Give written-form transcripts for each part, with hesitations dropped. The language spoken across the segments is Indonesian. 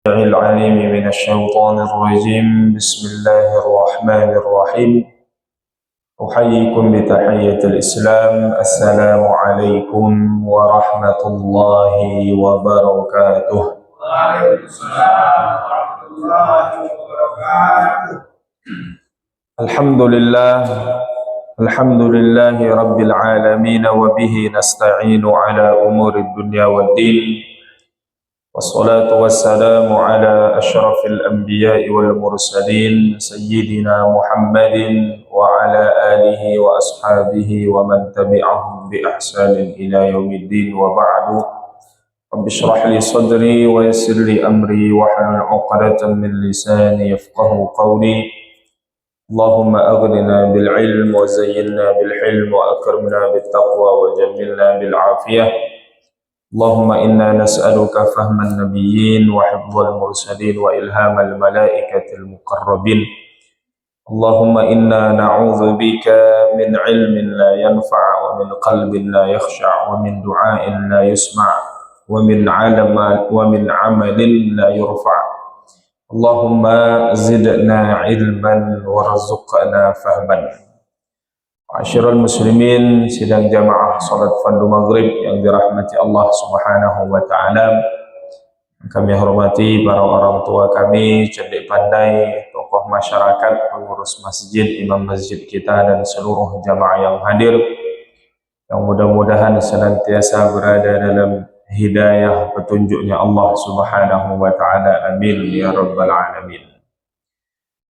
العليم من الشيطان الرجيم. بسم الله الرحمن الرحيم. أحييكم بتحية الإسلام. السلام عليكم ورحمة الله وبركاته. وعليكم السلام ورحمة الله وبركاته. الحمد لله رب العالمين، وبه نستعين على أمور الدنيا والدين، والصلاة والسلام على أشرف الأنبياء والمرسلين سيدنا محمد وعلى آله وأصحابه ومن تبعهم بإحسان إلى يوم الدين، وبعد. رب اشرح لي صدري ويسر لي أمري واحلل عقدة من لساني يفقه قولي. اللهم أغننا بالعلم وزينا بالحلم وأكرمنا بالتقوى وجملنا بالعافية. اللهم إنا نسألك فهم النبيين وحفظ المرسلين وإلهام الملائكة المقربين. اللهم إنا نعوذ بك من علم لا ينفع، ومن قلب لا يخشع، ومن دعاء لا يسمع، ومن عمل لا يرفع. اللهم زدنا علما warzuqna fahman. Ma'asyiral muslimin, sidang jamaah salat fardu maghrib yang dirahmati Allah Subhanahu wa taala. Kami hormati para orang tua kami, cerdik pandai, tokoh masyarakat, pengurus masjid, imam masjid kita, dan seluruh jamaah yang hadir, yang mudah-mudahan senantiasa berada dalam hidayah petunjuknya Allah Subhanahu wa taala. Amin ya rabbal alamin.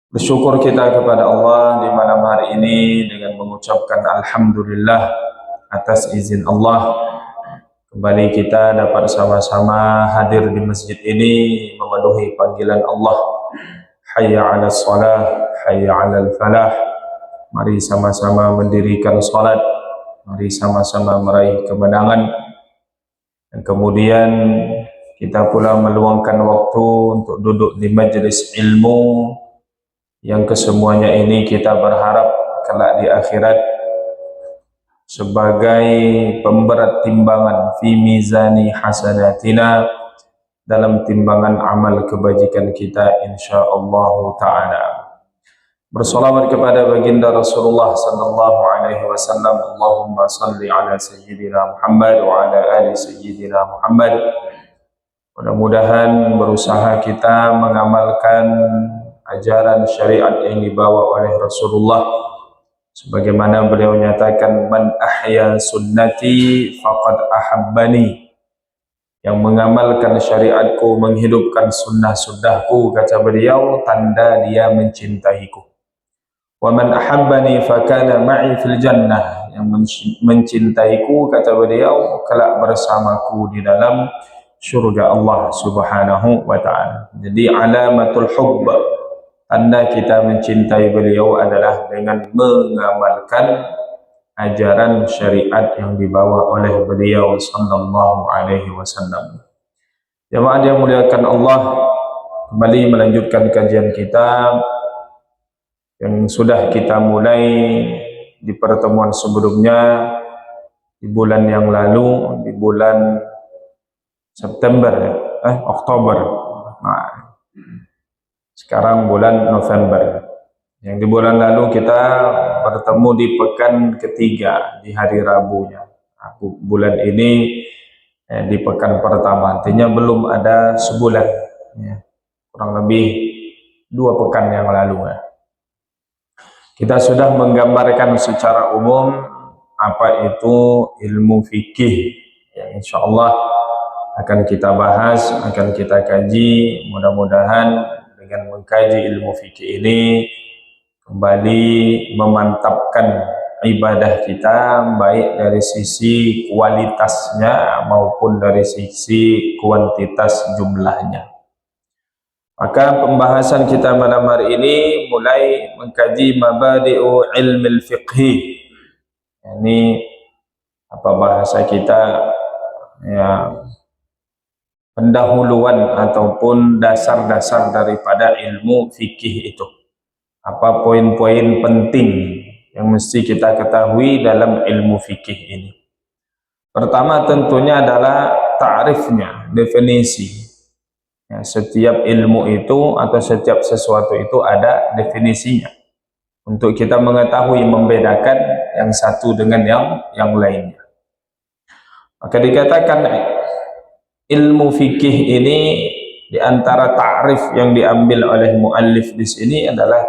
Bersyukur kita kepada Allah di malam hari ini dengan mengucapkan alhamdulillah atas izin Allah. Kembali kita dapat sama-sama hadir di masjid ini memenuhi panggilan Allah. Hayya 'alas shalah, hayya 'alal falah. Mari sama-sama mendirikan salat, mari sama-sama meraih kemenangan. Dan kemudian kita pula meluangkan waktu untuk duduk di majelis ilmu yang kesemuanya ini kita berharap kelak di akhirat sebagai pemberat timbangan fi mizani hasanatina, dalam timbangan amal kebajikan kita insyaallah taala. Bersolawat kepada baginda Rasulullah sallallahu alaihi wasallam. Allahumma salli ala sayyidina Muhammad wa ala ali sayyidina Muhammad. Mudah-mudahan berusaha kita mengamalkan ajaran syariat yang dibawa oleh Rasulullah, sebagaimana beliau nyatakan, man ahya sunnati faqad ahabbani, yang mengamalkan syariatku, menghidupkan sunnah-sunnahku, kata beliau, tanda dia mencintaiku. Wa man ahabbani fakana ma'i fil jannah, yang mencintaiku, kata beliau, kelak bersamaku di dalam syurga Allah Subhanahu wa ta'ala. Jadi alamatul hubb, tanda kita mencintai beliau adalah dengan mengamalkan ajaran syariat yang dibawa oleh beliau sallallahu alaihi wasallam. Jemaah yang muliakan Allah, kembali melanjutkan kajian kita yang sudah kita mulai di pertemuan sebelumnya di bulan yang lalu, di bulan September, Oktober. Nah, sekarang bulan November. Yang di bulan lalu kita bertemu di pekan ketiga, di hari Rabunya. Bulan ini di pekan pertama, artinya belum ada sebulan, ya. Kurang lebih 2 pekan yang lalu. Kita sudah menggambarkan secara umum apa itu ilmu fikih, yang insya Allah akan kita bahas, akan kita kaji. Mudah-mudahan dengan mengkaji ilmu fikih ini kembali memantapkan ibadah kita, baik dari sisi kualitasnya maupun dari sisi kuantitas jumlahnya. Maka pembahasan kita malam hari ini mulai mengkaji mabadi'u ilmil fiqhi. Ini apa bahasa kita, ya, pendahuluan ataupun dasar-dasar daripada ilmu fikih itu. Apa poin-poin penting yang mesti kita ketahui dalam ilmu fikih ini? Pertama tentunya adalah ta'rifnya, definisi. Ya, setiap ilmu itu atau setiap sesuatu itu ada definisinya untuk kita mengetahui membedakan yang satu dengan yang lainnya. Maka dikatakan ilmu fikih ini di antara ta'rif yang diambil oleh muallif di sini adalah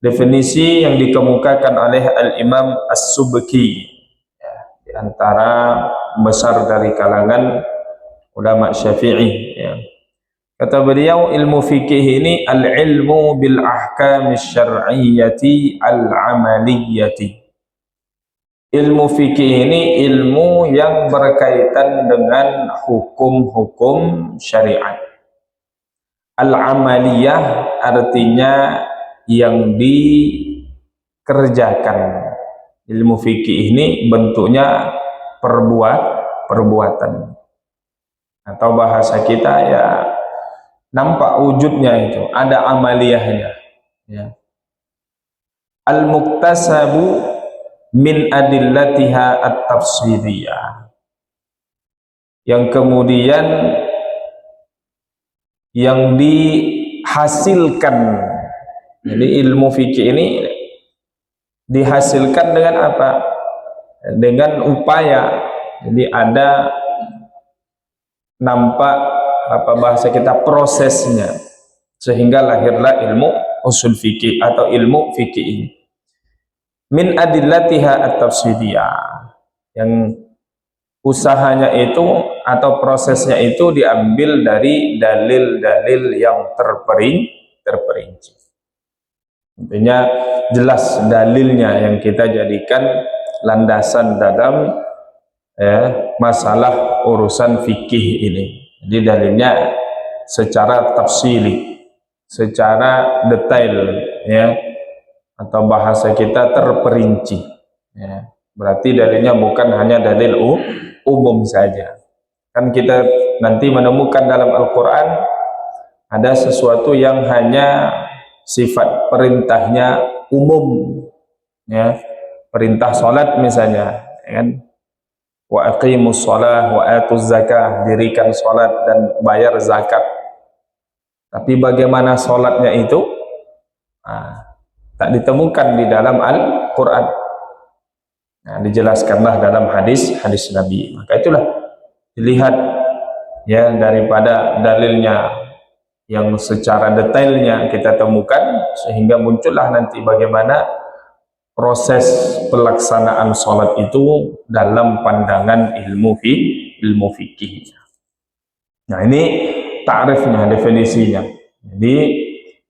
definisi yang dikemukakan oleh Al-Imam As-Subki, ya, di antara besar dari kalangan ulama Syafi'i, ya. Kata beliau, ilmu fikih ini al-ilmu bil ahkam syar'iyyati al-amaliyyati. Ilmu fikih ini ilmu yang berkaitan dengan hukum-hukum syariat. Al-amaliyah artinya yang dikerjakan. Ilmu fikih ini bentuknya perbuatan. Atau bahasa kita ya nampak wujudnya itu, ada amaliyahnya, ya. Al-muktasabu min adillatiha at-tafsiriyah, yang kemudian yang dihasilkan. Jadi ilmu fikih ini dihasilkan dengan apa? Dengan upaya. Jadi ada nampak apa bahasa kita prosesnya, sehingga lahirlah ilmu usul fikih atau ilmu fikih ini. Min adillatiha at-tafsiriyah, yang usahanya itu atau prosesnya itu diambil dari dalil-dalil yang terperinci. Intinya jelas dalilnya yang kita jadikan landasan dalam masalah urusan fikih ini. Jadi dalilnya secara tafsili, secara detail, ya, atau bahasa kita terperinci, ya. Berarti dalilnya bukan hanya dalil umum saja. Kan kita nanti menemukan dalam Al-Quran ada sesuatu yang hanya sifat perintahnya umum, ya. Perintah sholat misalnya, ya kan? Wa aqimus shalah wa atuz zakah, dirikan salat dan bayar zakat. Tapi bagaimana salatnya itu tak ditemukan di dalam Al-Quran. Nah, dijelaskanlah dalam hadis Nabi. Maka itulah dilihat, ya, daripada dalilnya yang secara detailnya kita temukan, sehingga muncullah nanti bagaimana proses pelaksanaan sholat itu dalam pandangan ilmu fikih. Nah, ini ta'rifnya, definisinya. Jadi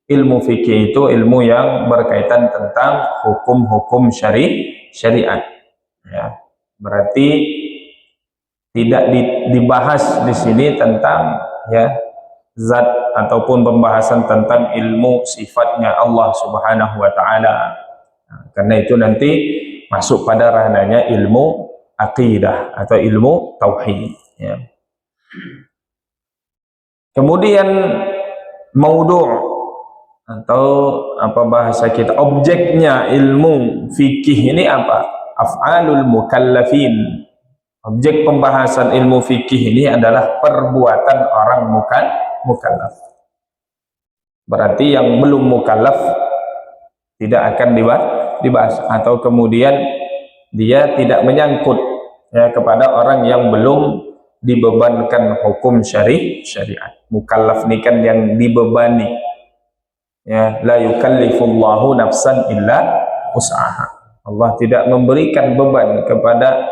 ilmu fikih itu ilmu yang berkaitan tentang hukum-hukum syariat. Ya, berarti tidak dibahas di sini tentang, ya, zat ataupun pembahasan tentang ilmu sifatnya Allah Subhanahu wa Ta'ala. Nah, karena itu nanti masuk pada ranahnya ilmu akidah atau ilmu tauhid, ya. Kemudian maudhu' atau apa bahasa kita, objeknya ilmu fikih ini apa? Af'alul mukallafin. Objek pembahasan ilmu fikih ini adalah perbuatan orang mukallaf. Berarti yang belum mukallaf tidak akan dibahas, atau kemudian dia tidak menyangkut, ya, kepada orang yang belum dibebankan hukum syariat. Mukallaf ini kan yang dibebani, ya, la yukallifullahu nafsan illa usaha. Allah tidak memberikan beban kepada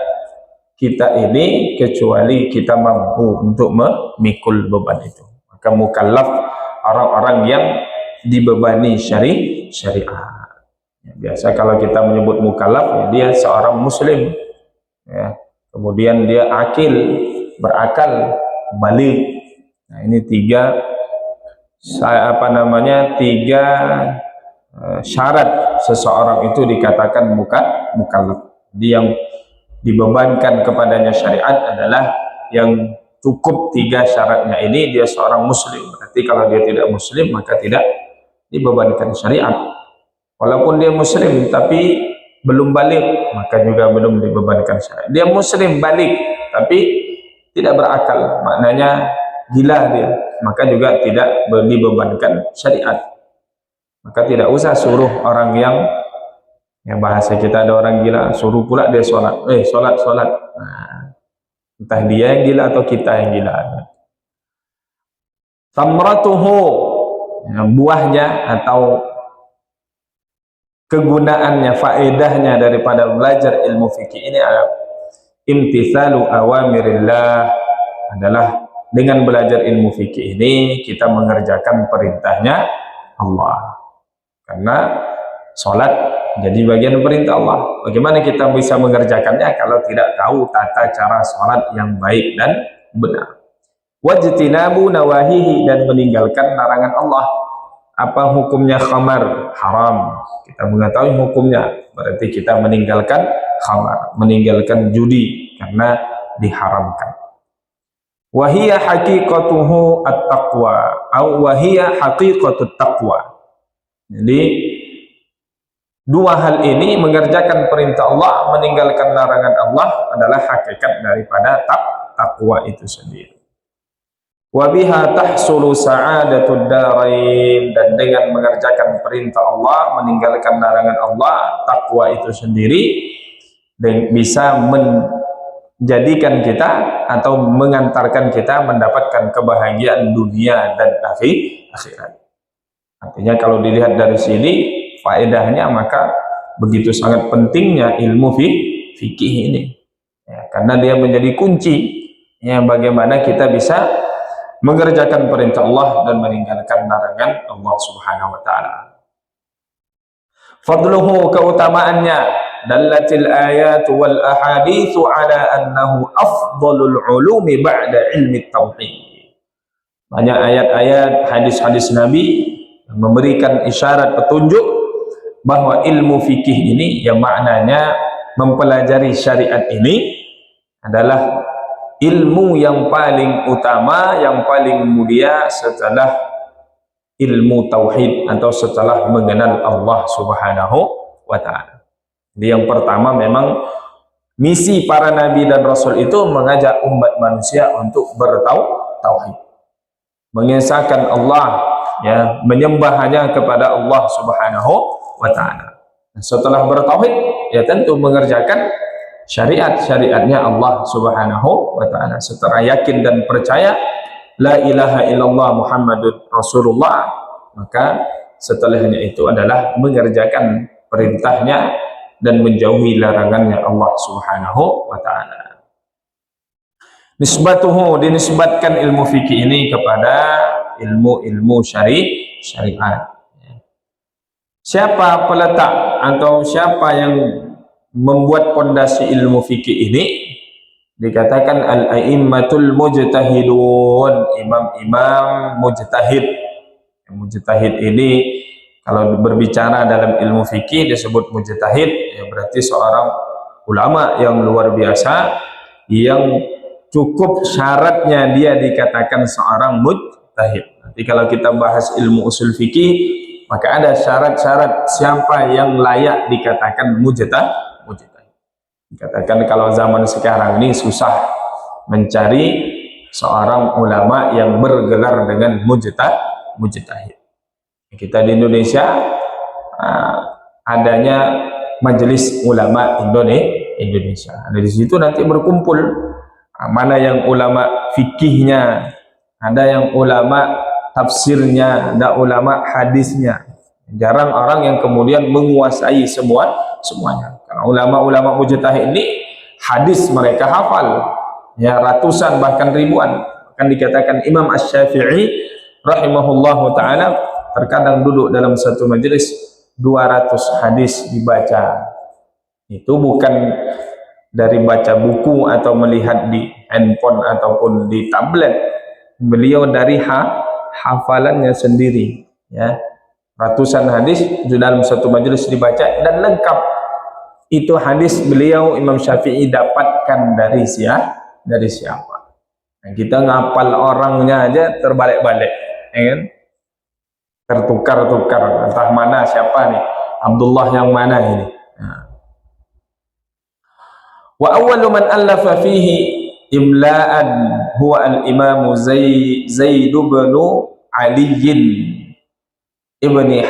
kita ini kecuali kita mampu untuk memikul beban itu. Maka mukallaf orang-orang yang dibebani syariat. Ya, biasa kalau kita menyebut mukallaf, ya, dia seorang muslim, ya. Kemudian dia akil, berakal, balik. Nah, ini tiga syarat seseorang itu dikatakan mukallaf. Jadi yang dibebankan kepadanya syariat adalah yang cukup tiga syaratnya ini, dia seorang muslim. Berarti kalau dia tidak muslim maka tidak dibebankan syariat. Walaupun dia muslim tapi belum balik, maka juga belum dibebankan syariat. Dia muslim balik tapi tidak berakal, maknanya gila dia, maka juga tidak dibebankan syariat. Maka tidak usah suruh orang yang bahasa kita ada orang gila, suruh pula dia sholat, sholat. Nah, entah dia yang gila atau kita yang gila. Tamratuhu, buahnya atau kegunaannya, faedahnya daripada belajar ilmu fikih ini adalah imtithalu awamirillah, adalah dengan belajar ilmu fikih ini kita mengerjakan perintahnya Allah. Karena sholat jadi bagian perintah Allah. Bagaimana kita bisa mengerjakannya kalau tidak tahu tata cara sholat yang baik dan benar? Wajtinabu nawahihi, dan meninggalkan larangan Allah. Apa hukumnya khamar? Haram. Kita mengetahui hukumnya, berarti kita meninggalkan khamar, meninggalkan judi karena diharamkan. Wahiyya haqiqatuhu at-taqwa, atau wahiyya haqiqatut taqwa. Jadi dua hal ini, mengerjakan perintah Allah, meninggalkan larangan Allah, adalah hakikat daripada takwa itu sendiri. Wa biha tahsulu sa'adatud darain, dan dengan mengerjakan perintah Allah, meninggalkan larangan Allah, takwa itu sendiri, dan bisa menjadikan kita atau mengantarkan kita mendapatkan kebahagiaan dunia dan akhirat. Artinya kalau dilihat dari sini faedahnya, maka begitu sangat pentingnya ilmu fikih ini, ya, karena dia menjadi kunci ya, bagaimana kita bisa mengerjakan perintah Allah dan meninggalkan larangan Allah Subhanahu wa taala. Fadluhu, keutamaannya, dallatil ayat wal ahaditsu ala annahu afdalul ulumi ba'da ilmi tauhid. Banyak ayat-ayat, hadis-hadis Nabi yang memberikan isyarat petunjuk bahwa ilmu fikih ini, yang maknanya mempelajari syariat ini, adalah ilmu yang paling utama, yang paling mulia setelah ilmu tauhid atau setelah mengenal Allah Subhanahu wa ta'ala. Jadi yang pertama, memang misi para nabi dan rasul itu mengajak umat manusia untuk bertauhid, mengesahkan Allah, ya, menyembah hanya kepada Allah Subhanahu wa ta'ala. Setelah bertauhid, ya tentu mengerjakan syariatnya Allah Subhanahu wa ta'ala. Setelah yakin dan percaya la ilaha illallah Muhammadur Rasulullah, maka setelahnya itu adalah mengerjakan perintahnya dan menjauhi larangannya Allah Subhanahu wa ta'ala. Nisbatuhu, dinisbatkan ilmu fikih ini kepada ilmu syariat. Siapa peletak atau siapa yang membuat pondasi ilmu fikih ini? Dikatakan al-a'immatul mujtahidun, imam-imam mujtahid. Mujtahid ini kalau berbicara dalam ilmu fikih disebut mujtahid, ya berarti seorang ulama yang luar biasa, yang cukup syaratnya dia dikatakan seorang mujtahid. Nanti kalau kita bahas ilmu usul fikih, maka ada syarat-syarat siapa yang layak dikatakan mujtahid. Dikatakan kalau zaman sekarang ini susah mencari seorang ulama yang bergelar dengan mujtahid. Kita di Indonesia adanya Majelis Ulama Indonesia. Di situ nanti berkumpul mana yang ulama fikihnya, ada yang ulama tafsirnya, ada ulama hadisnya. Jarang orang yang kemudian menguasai semuanya. Karena ulama-ulama mujtahid ini hadis mereka hafal, ya ratusan bahkan ribuan. Akan dikatakan Imam Asy-Syafi'i rahimahullahu taala terkadang duduk dalam satu majelis 200 hadis dibaca. Itu bukan dari baca buku atau melihat di handphone ataupun di tablet. Beliau dari hafalannya sendiri, ya. Ratusan hadis di dalam satu majelis dibaca, dan lengkap itu hadis beliau Imam Syafi'i dapatkan dari siapa. Nah, kita ngapal orangnya aja terbalik-balik, ya kan? Tertukar-tukar, entah mana siapa nih, Abdullah yang mana ini. Wa awwalu man allafa fihi imla'an huwa al-Imam Zaid bin Ali ibni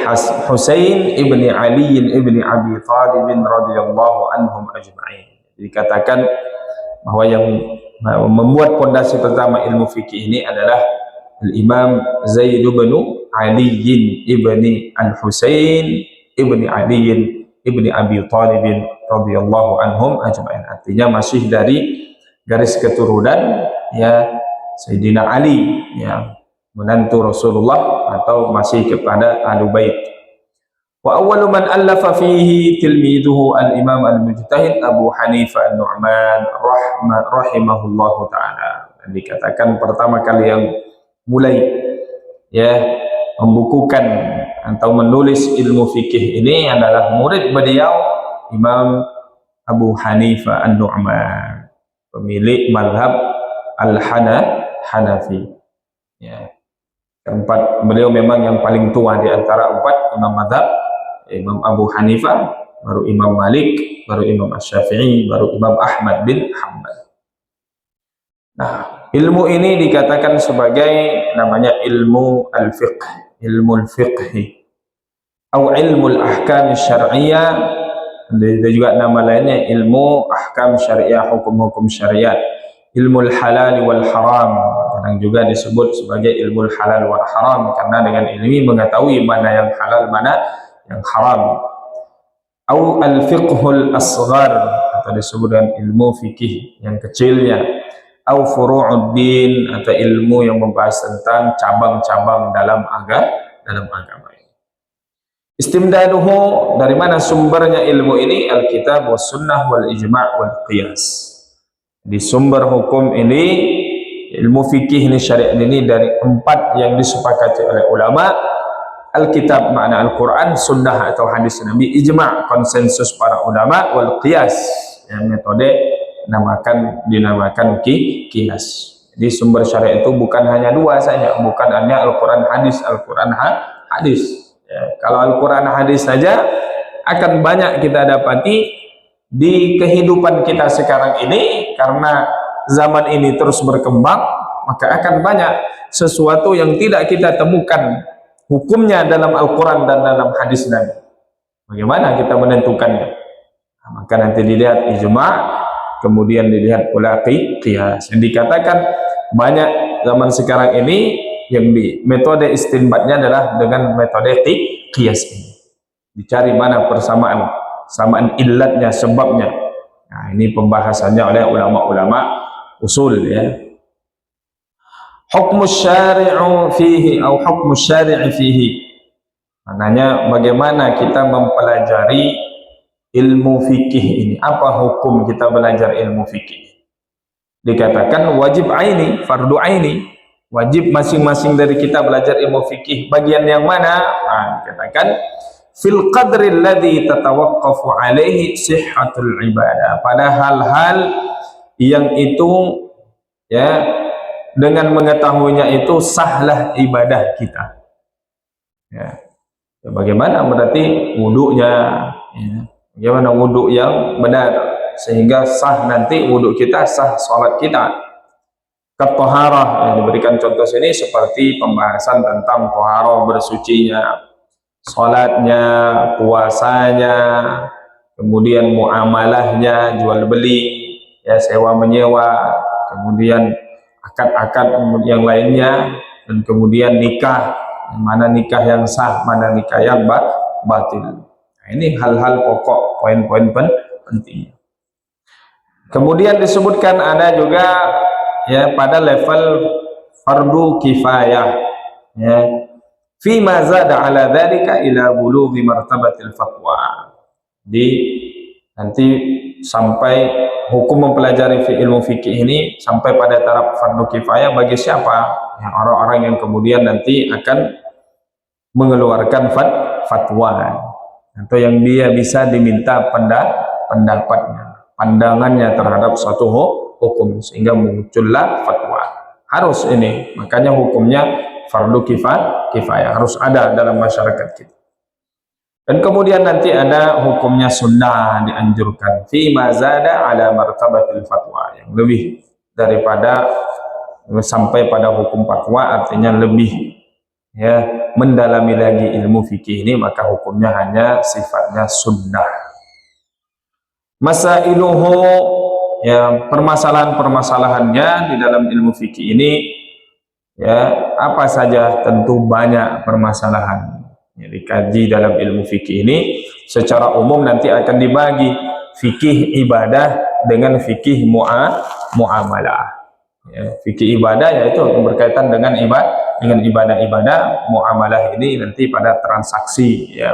Husain ibni Ali ibni Abi Thalib radhiyallahu anhum ajma'in. Dikatakan bahwa yang membuat pondasi pertama ilmu fikih ini adalah Al-Imam Zaid bin Ali ibni Al-Husain ibni Ali ibni Abi Thalib radhiyallahu anhum ajma'in. Artinya masih dari garis keturunan ya Sayyidina Ali, ya, menantu Rasulullah, atau masih kepada Ahlul Bait. Wa awwalu man allafa fihi tilmiduhu al-Imam al-Mujtahid Abu Hanifah an-Nu'man rahimahullahu taala. Dan dikatakan pertama kali yang mulai ya membukukan atau menulis ilmu fikih ini adalah murid beliau Imam Abu Hanifah an-Nu'man, pemilik mazhab Al-Hanafi. Ya. Keempat, beliau memang yang paling tua di antara empat imam mazhab, Imam Abu Hanifah, baru Imam Malik, baru Imam Asy-Syafi'i, baru Imam Ahmad bin Hanbal. Nah, ilmu ini dikatakan sebagai namanya ilmu al-fiqh, ilmu al-fiqhi, atau ilmu al-ahkam syar'iyyah. Ada juga nama lainnya ilmu ahkam syariah, hukum-hukum syariat, ilmu halal wal haram, kadang juga disebut sebagai ilmu halal wal haram, karena dengan ilmi mengetahui mana yang halal, mana yang haram. Au al-fiqhul asghar, atau disebut dengan ilmu fikih yang kecilnya. Au furu'uddin, atau ilmu yang membahas tentang cabang-cabang dalam agama. Istimdaduhu, dari mana sumbernya ilmu ini? Alkitab was sunnah wal ijma' wal qiyas. Di sumber hukum ini, ilmu fikih ini, syariat ini, dari empat yang disepakati oleh ulama: Alkitab makna Al-Quran, sunnah atau hadis Nabi, ijma' konsensus para ulama, wal qiyas, yang metode dinamakan qiyas. Jadi sumber syariat itu bukan hanya dua saja, bukan hanya Al-Quran hadis, Al-Quran hadis. Ya, kalau Al-Quran hadis saja akan banyak kita dapati di kehidupan kita sekarang ini, karena zaman ini terus berkembang, maka akan banyak sesuatu yang tidak kita temukan hukumnya dalam Al-Quran dan dalam hadis Nabi. Bagaimana kita menentukannya? Nah, maka nanti dilihat ijma', kemudian dilihat pula qiyas. Yang dikatakan banyak zaman sekarang ini, yang di metode istinbatnya adalah dengan metode qiyas ini. Dicari mana samaan illatnya, sebabnya. Nah, ini pembahasannya oleh ulama-ulama usul, ya. Hukmus syari'u fihi atau hukmus syari'i fihi. Maknanya bagaimana kita mempelajari ilmu fikih ini. Apa hukum kita belajar ilmu fikih? Dikatakan wajib aini, fardu aini. Wajib masing-masing dari kita belajar ilmu fikih. Bagian yang mana? Nah, dikatakan fil qadri alladhi tatawaqqafu alaihi sihhatul ibadah. Pada hal-hal yang itu, ya, dengan mengetahuinya itu sahlah ibadah kita. Ya. Bagaimana berarti wudunya? Ya. Bagaimana wudu yang benar sehingga sah nanti wudu kita, sah salat kita. Ketoharah, yang diberikan contoh sini seperti pembahasan tentang toharah, bersucinya, salatnya, puasanya, kemudian muamalahnya, jual beli, ya, sewa menyewa, kemudian akad-akad yang lainnya, dan kemudian nikah, mana nikah yang sah, mana nikah yang batil. Nah, ini hal-hal pokok, poin-poin penting. Kemudian disebutkan ada juga, ya, pada level fardu kifayah, ya, fi ma zada ala dzalika ila bulughi martabatil fatwa. Di nanti sampai hukum mempelajari ilmu fikih ini sampai pada taraf fardu kifayah bagi siapa? Ya, orang-orang yang kemudian nanti akan mengeluarkan fatwa, atau yang dia bisa diminta pendapatnya, pandangannya terhadap suatu hukum, sehingga muncullah fatwa. Harus ini, makanya hukumnya fardu kifayah, harus ada dalam masyarakat kita. Dan kemudian nanti ada hukumnya sunnah, dianjurkan fi ma zada ala martabatil fatwa, yang lebih daripada sampai pada hukum fatwa, artinya lebih ya mendalami lagi ilmu fikih ini, maka hukumnya hanya sifatnya sunnah. Masailuhu, ya permasalahan-permasalahannya di dalam ilmu fikih ini ya apa saja, tentu banyak permasalahan yang dikaji dalam ilmu fikih ini. Secara umum nanti akan dibagi fikih ibadah dengan fikih muamalah. Ya, fikih ibadah yaitu berkaitan dengan ibadah-ibadah, muamalah ini nanti pada transaksi ya.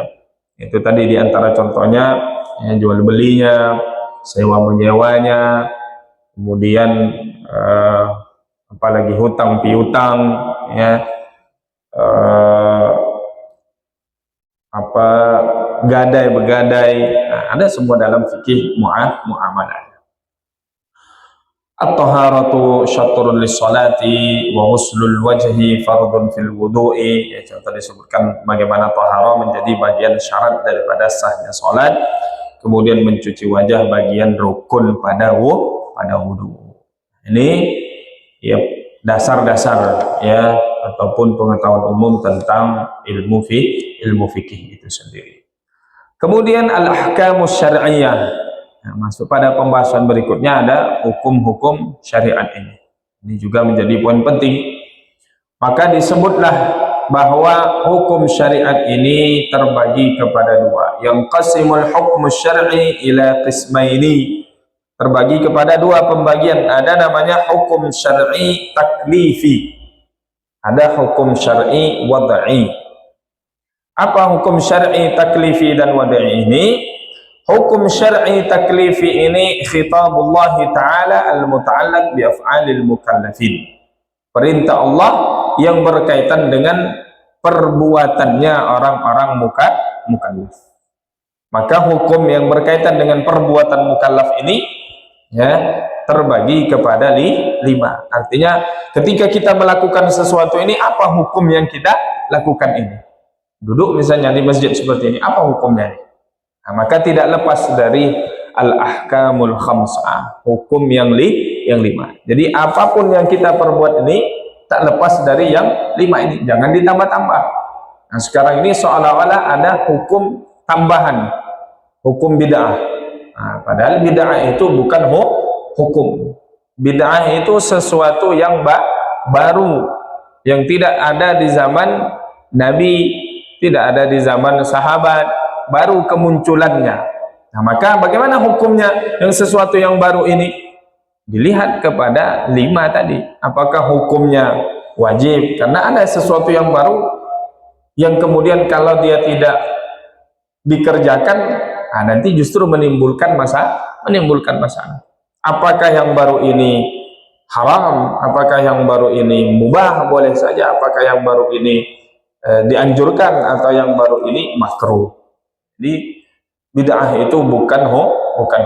Itu tadi diantara contohnya ya, jual belinya, sewa menyewanya, kemudian apalagi hutang piutang ya, apa gadai begadai, nah, ada semua dalam fikih muamalah. At-taharatu syatrun lis-salati wa ghuslul wajhi fardun fil wudu'i, ya contoh disebutkan bagaimana taharah menjadi bagian syarat daripada sahnya salat, kemudian mencuci wajah bagian rukun pada wudu. Ini ya dasar-dasar ya ataupun pengetahuan umum tentang ilmu fikih itu sendiri. Kemudian al-ahkamus syar'iyyah. Nah, masuk pada pembahasan berikutnya ada hukum-hukum syariat ini. Ini juga menjadi poin penting. Maka disebutlah bahwa hukum syariat ini terbagi kepada dua. Yang qasimul hukm syar'i ila qismaini. Terbagi kepada dua pembagian. Ada namanya hukum syar'i taklifi. Ada hukum syar'i wad'i. Apa hukum syar'i taklifi dan wad'i ini? Hukum syar'i taklifi ini khitabullah ta'ala al-muta'allaq bi af'alil mukallafin. Perintah Allah yang berkaitan dengan perbuatannya orang-orang mukallaf. Maka hukum yang berkaitan dengan perbuatan mukallaf ini ya terbagi kepada lima. Artinya ketika kita melakukan sesuatu ini, apa hukum yang kita lakukan ini? Duduk misalnya di masjid seperti ini, apa hukumnya ini? Nah, maka tidak lepas dari al-ahkamul khamsah, hukum yang lima. Jadi apapun yang kita perbuat ini tak lepas dari yang lima ini, jangan ditambah-tambah. Nah, sekarang ini seolah-olah ada hukum tambahan, hukum bid'ah. Nah, padahal bid'ah itu bukan hukum. Bid'ah itu sesuatu yang baru, yang tidak ada di zaman Nabi, tidak ada di zaman sahabat, baru kemunculannya. Nah, maka bagaimana hukumnya yang sesuatu yang baru ini? Dilihat kepada lima tadi. Apakah hukumnya wajib? Karena ada sesuatu yang baru yang kemudian kalau dia tidak dikerjakan, nah nanti justru menimbulkan masalah. Apakah yang baru ini haram? Apakah yang baru ini mubah? Boleh saja. Apakah yang baru ini dianjurkan atau yang baru ini makruh? Jadi bid'ah itu bukan hukum.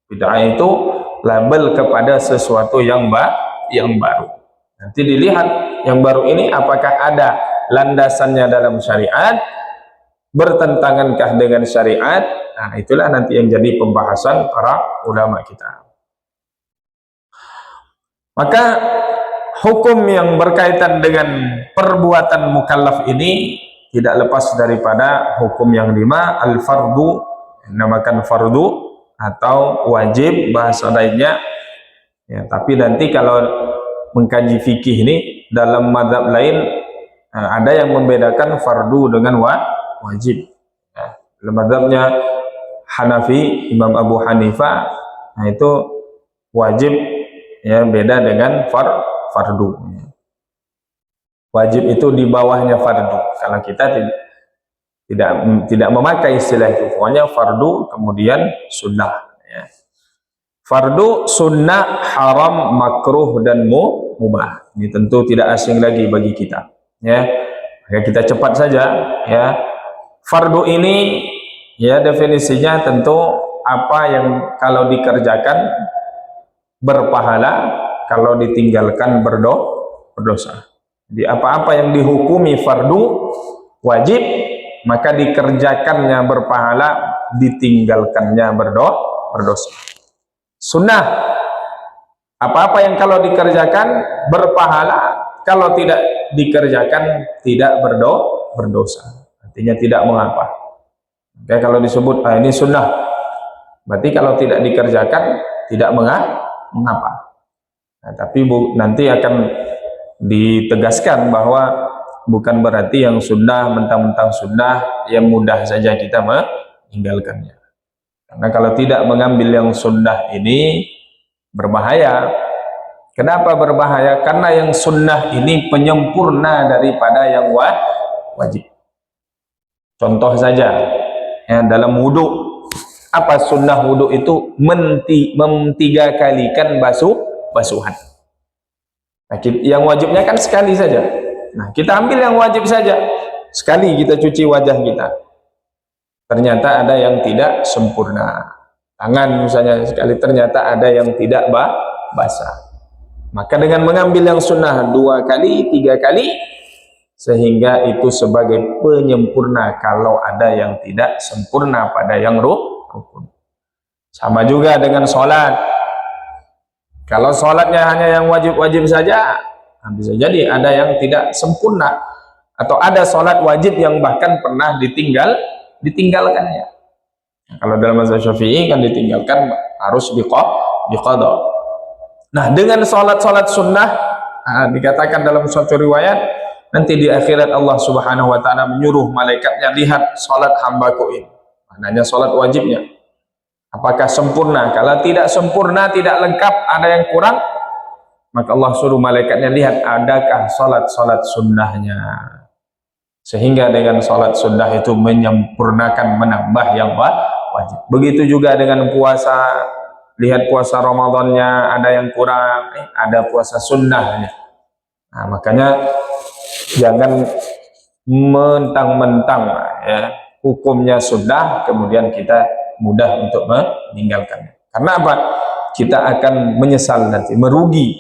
Bid'ah itu label kepada sesuatu yang baru. Nanti dilihat yang baru ini apakah ada landasannya dalam syariat, bertentangankah dengan syariat. Nah, itulah nanti yang jadi pembahasan para ulama kita. Maka hukum yang berkaitan dengan perbuatan mukallaf ini tidak lepas daripada hukum yang lima, al-fardu, namakan fardu atau wajib bahasa lainnya ya. Tapi nanti kalau mengkaji fikih ini dalam mazhab lain ada yang membedakan fardu dengan wajib ya. Dalam mazhabnya Hanafi, Imam Abu Hanifah, nah itu wajib ya, beda dengan fardu. Wajib itu di bawahnya fardu. Kalau kita tidak memakai istilah itu, pokoknya fardu kemudian sunnah ya. Fardu, sunnah, haram, makruh dan mubah. Ini tentu tidak asing lagi bagi kita ya. Maka kita cepat saja ya. Fardu ini ya definisinya tentu apa yang kalau dikerjakan berpahala, kalau ditinggalkan berdosa. Jadi apa-apa yang dihukumi fardu wajib, maka dikerjakannya berpahala, ditinggalkannya berdosa. Sunnah Apa-apa yang kalau dikerjakan berpahala, kalau tidak dikerjakan tidak berdosa. Artinya tidak mengapa. Oke, kalau disebut ini sunnah, berarti kalau tidak dikerjakan tidak mengapa. Nah, tapi nanti akan ditegaskan bahwa bukan berarti yang sunnah mentang-mentang sunnah yang mudah saja kita meninggalkannya. Karena kalau tidak mengambil yang sunnah ini berbahaya. Kenapa berbahaya? Karena yang sunnah ini penyempurna daripada yang wajib. Contoh saja, ya, dalam wudhu, apa sunnah wudhu itu? Mentiga kalikan basuhan. Nah, yang wajibnya kan sekali saja. Nah, kita ambil yang wajib saja, sekali kita cuci wajah kita. Ternyata ada yang tidak sempurna. Tangan misalnya sekali, ternyata ada yang tidak basah. Maka dengan mengambil yang sunnah 2 kali, 3 kali, sehingga itu sebagai penyempurna kalau ada yang tidak sempurna pada yang rukun. Sama juga dengan sholat. Kalau sholatnya hanya yang wajib-wajib saja, bisa jadi ada yang tidak sempurna, atau ada sholat wajib yang bahkan pernah ditinggalkannya. Kalau dalam mazhab Syafi'i kan ditinggalkan harus diqadha. Nah, dengan sholat sunnah, dikatakan dalam suatu riwayat, nanti di akhirat Allah Subhanahu wa ta'ala menyuruh malaikatnya, lihat sholat hambaku ini, maknanya sholat wajibnya, apakah sempurna? Kalau tidak sempurna, tidak lengkap, ada yang kurang, maka Allah suruh malaikatnya lihat adakah sholat sunnahnya, sehingga dengan sholat sunnah itu menyempurnakan, menambah yang wajib. Begitu juga dengan puasa, lihat puasa Ramadannya ada yang kurang, ada puasa sunnahnya. Nah, makanya jangan mentang-mentang ya hukumnya sunnah kemudian kita mudah untuk meninggalkannya. Karena apa? Kita akan menyesal nanti, merugi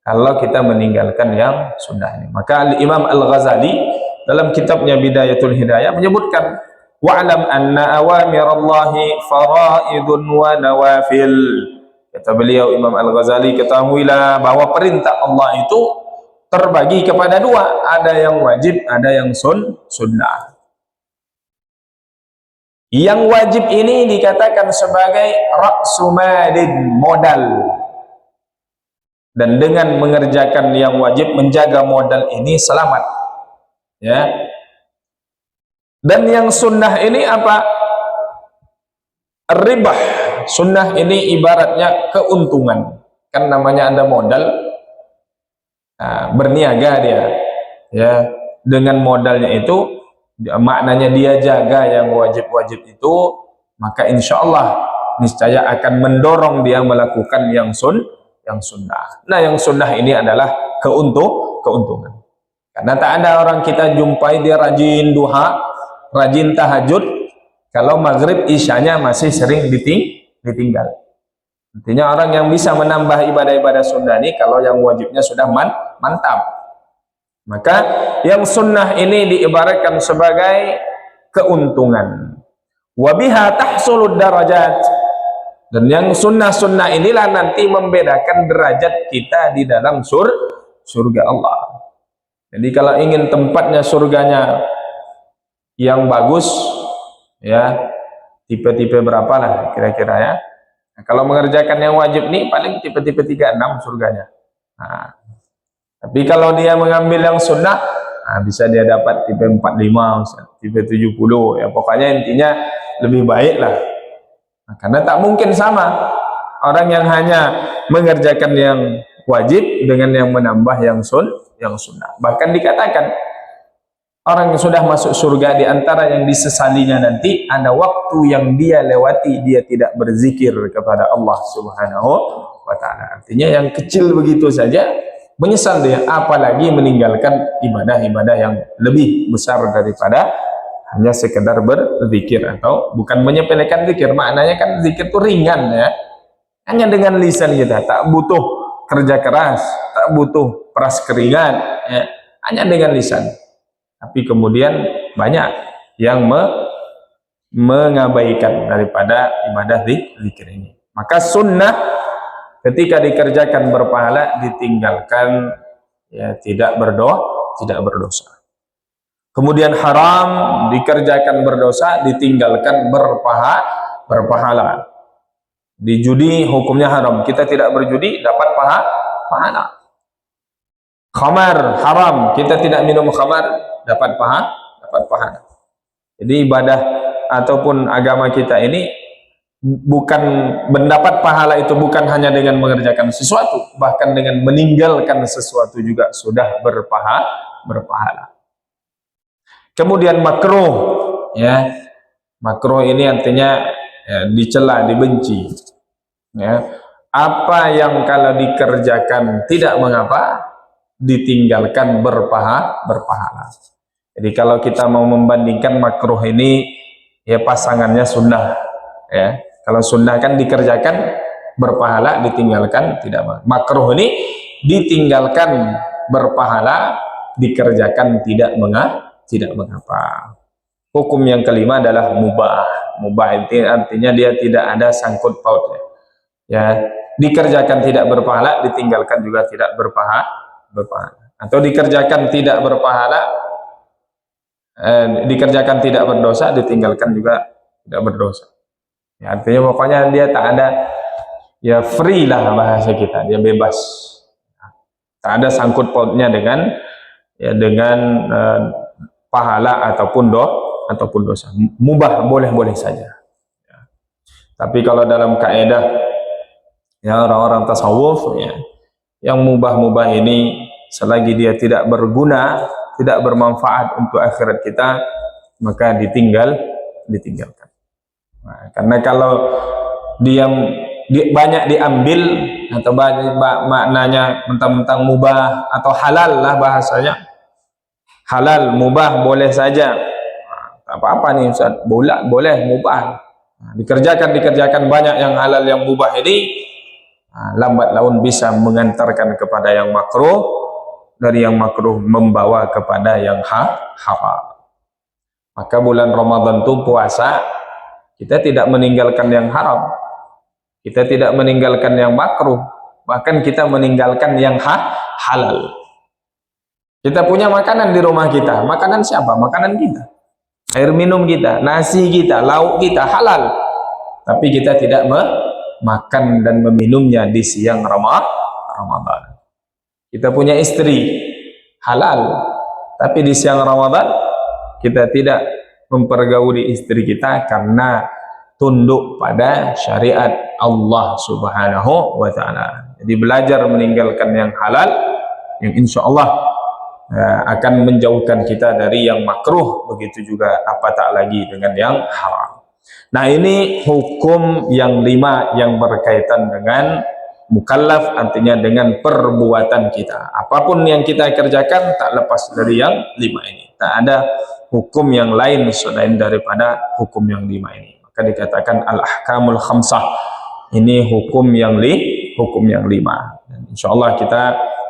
kalau kita meninggalkan yang sunnah ini. Maka Imam Al-Ghazali dalam kitabnya Bidayatul Hidayah menyebutkan, wa'lam anna awamirallahi faraidun wa nawafil. Kata beliau Imam Al-Ghazali, ketahuilah bahwa perintah Allah itu terbagi kepada 2, ada yang wajib, ada yang sunnah. Yang wajib ini dikatakan sebagai ra'sumalin, modal. Dan dengan mengerjakan yang wajib, menjaga modal ini selamat. Ya. Dan yang sunnah ini apa? Ribah. Sunnah ini ibaratnya keuntungan. Kan namanya ada modal, berniaga dia. Ya, dengan modalnya itu maknanya dia jaga yang wajib-wajib itu, maka insya Allah niscaya akan mendorong dia melakukan yang sunnah. Nah, yang sunnah ini adalah keuntungan. Karena tak ada orang kita jumpai dia rajin duha, rajin tahajud, kalau maghrib isyanya masih sering ditinggal. Artinya orang yang bisa menambah ibadah-ibadah sunnah ini kalau yang wajibnya sudah mantap. Maka yang sunnah ini diibaratkan sebagai keuntungan. Wabiha tahsulud darajat. Dan yang sunnah-sunnah inilah nanti membedakan derajat kita di dalam surga Allah. Jadi kalau ingin tempatnya surganya yang bagus, ya tipe-tipe berapa lah kira-kira ya. Nah, kalau mengerjakan yang wajib nih paling tipe-tipe 36 surganya. Nah, tapi kalau dia mengambil yang sunnah, bisa dia dapat tipe 45, tipe 70, ya pokoknya intinya lebih baik lah. Nah, karena tak mungkin sama orang yang hanya mengerjakan yang wajib dengan yang menambah yang sunnah. Bahkan dikatakan orang yang sudah masuk surga, di antara yang disesalinya nanti ada waktu yang dia lewati dia tidak berzikir kepada Allah Subhanahu wa ta'ala. Artinya yang kecil begitu saja menyesal dia, apalagi meninggalkan ibadah-ibadah yang lebih besar daripada hanya sekedar berzikir, atau bukan menyepelekan zikir. Maknanya kan zikir itu ringan ya, hanya dengan lisan kita, tak butuh kerja keras, tak butuh peras keringat ya, hanya dengan lisan. Tapi kemudian banyak yang mengabaikan daripada ibadah zikir ini. Maka sunnah Ketika dikerjakan berpahala, ditinggalkan ya tidak berdosa. Kemudian haram, dikerjakan berdosa, ditinggalkan berpahala. Di judi hukumnya haram, kita tidak berjudi dapat pahala. Khamar haram, kita tidak minum khamar dapat pahala. Jadi ibadah ataupun agama kita ini bukan mendapat pahala itu bukan hanya dengan mengerjakan sesuatu, bahkan dengan meninggalkan sesuatu juga sudah berpahala. Kemudian makruh, ya, makruh ini artinya ya, dicela, dibenci. Ya, apa yang kalau dikerjakan tidak mengapa, ditinggalkan berpahala. Jadi kalau kita mau membandingkan makruh ini, ya pasangannya sunnah. Ya, kalau sunnah kan dikerjakan berpahala, ditinggalkan tidak. Makruh ini ditinggalkan berpahala, dikerjakan tidak mengapa. Hukum yang kelima adalah mubah. Mubah itu artinya dia tidak ada sangkut pautnya. Ya, dikerjakan tidak berpahala, ditinggalkan juga tidak berpahala. Atau dikerjakan tidak berpahala, dikerjakan tidak berdosa, ditinggalkan juga tidak berdosa. Ya, artinya pokoknya dia tak ada, ya free lah bahasa kita, dia bebas. Tak ada sangkut pautnya dengan pahala ataupun dosa. Mubah boleh-boleh saja. Ya. Tapi kalau dalam kaidah ya orang-orang tasawuf, ya, yang mubah-mubah ini selagi dia tidak berguna, tidak bermanfaat untuk akhirat kita, maka ditinggalkan. Nah, karena kalau dia banyak diambil atau banyak maknanya mentang-mentang mubah atau halal lah bahasanya, halal mubah boleh saja, apa-apa nih Ustaz, boleh mubah, nah, dikerjakan banyak yang halal yang mubah ini, nah, lambat laun bisa mengantarkan kepada yang makruh, dari yang makruh membawa kepada yang haram. Maka bulan Ramadan itu puasa, kita tidak meninggalkan yang haram, kita tidak meninggalkan yang makruh, bahkan kita meninggalkan yang halal. Kita punya makanan di rumah kita, makanan siapa? Makanan kita, air minum kita, nasi kita, lauk kita halal, tapi kita tidak makan dan meminumnya di siang Ramadan. Kita punya istri halal, tapi di siang Ramadan kita tidak mempergauli istri kita karena tunduk pada syariat Allah Subhanahu wa ta'ala. Jadi belajar meninggalkan yang halal, yang insya Allah akan menjauhkan kita dari yang makruh, begitu juga apa tak lagi dengan yang haram. Nah, ini hukum yang 5 yang berkaitan dengan mukallaf, artinya dengan perbuatan kita. Apapun yang kita kerjakan tak lepas dari yang 5 ini. Tak ada hukum yang lain selain daripada hukum yang 5 ini. Maka dikatakan al-ahkamul khamsah. Ini hukum yang 5. Dan insyaallah kita